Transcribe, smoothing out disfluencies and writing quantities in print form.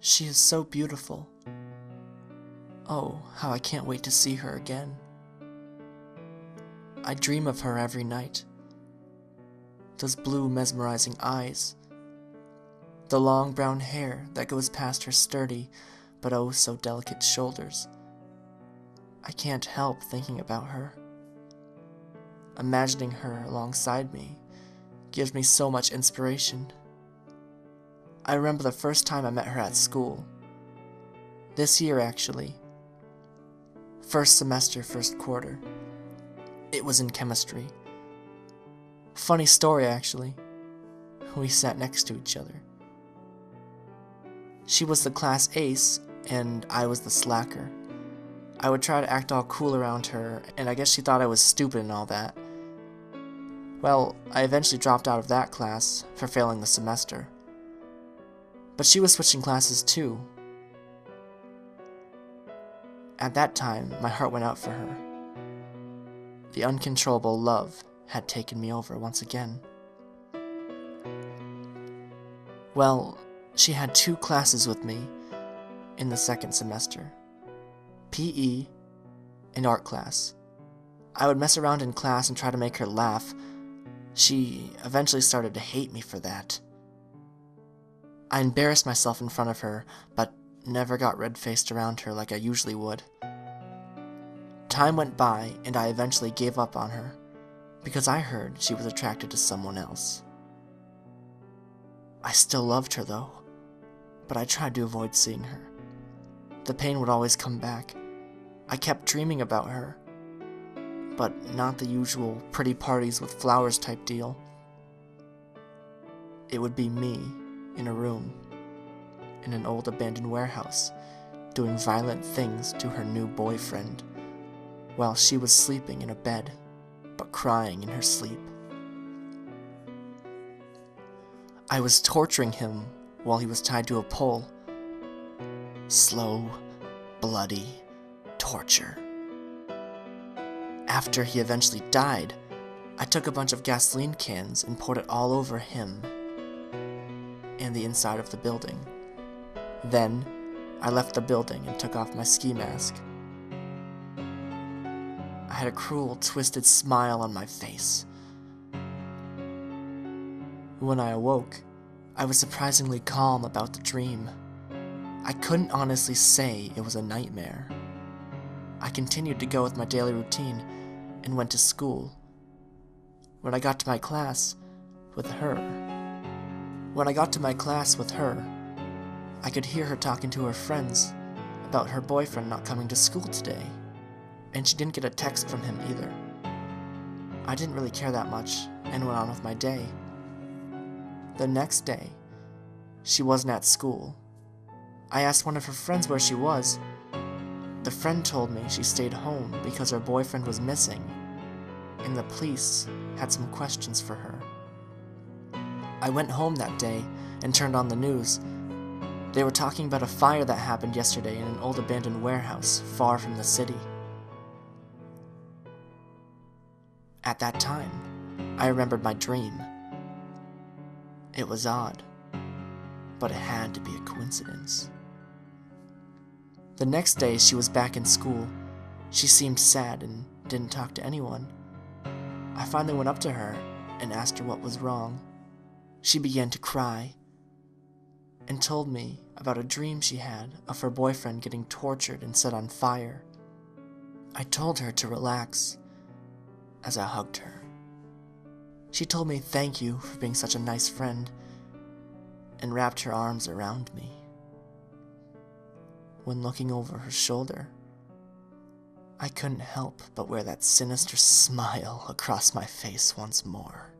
She is so beautiful. Oh, how I can't wait to see her again. I dream of her every night. Those blue, mesmerizing eyes. The long brown hair that goes past her sturdy, but oh so delicate shoulders. I can't help thinking about her. Imagining her alongside me gives me so much inspiration. I remember the first time I met her at school. This year, actually. First semester, first quarter. It was in chemistry. Funny story, actually. We sat next to each other. She was the class ace, and I was the slacker. I would try to act all cool around her, and I guess she thought I was stupid and all that. Well, I eventually dropped out of that class for failing the semester. But she was switching classes too. At that time, my heart went out for her. The uncontrollable love had taken me over once again. Well, she had 2 classes with me in the second semester. PE and art class. I would mess around in class and try to make her laugh. She eventually started to hate me for that. I embarrassed myself in front of her, but never got red-faced around her like I usually would. Time went by, and I eventually gave up on her, because I heard she was attracted to someone else. I still loved her though, but I tried to avoid seeing her. The pain would always come back. I kept dreaming about her, but not the usual pretty parties with flowers type deal. It would be me, in a room, in an old abandoned warehouse, doing violent things to her new boyfriend, while she was sleeping in a bed, but crying in her sleep. I was torturing him while he was tied to a pole. Slow, bloody torture. After he eventually died, I took a bunch of gasoline cans and poured it all over him and the inside of the building. Then, I left the building and took off my ski mask. I had a cruel, twisted smile on my face. When I awoke, I was surprisingly calm about the dream. I couldn't honestly say it was a nightmare. I continued to go with my daily routine and went to school. When I got to my class with her, I could hear her talking to her friends about her boyfriend not coming to school today, and she didn't get a text from him either. I didn't really care that much and went on with my day. The next day, she wasn't at school. I asked one of her friends where she was. The friend told me she stayed home because her boyfriend was missing, and the police had some questions for her. I went home that day and turned on the news. They were talking about a fire that happened yesterday in an old abandoned warehouse far from the city. At that time, I remembered my dream. It was odd, but it had to be a coincidence. The next day, she was back in school. She seemed sad and didn't talk to anyone. I finally went up to her and asked her what was wrong. She began to cry and told me about a dream she had of her boyfriend getting tortured and set on fire. I told her to relax as I hugged her. She told me thank you for being such a nice friend and wrapped her arms around me. When looking over her shoulder, I couldn't help but wear that sinister smile across my face once more.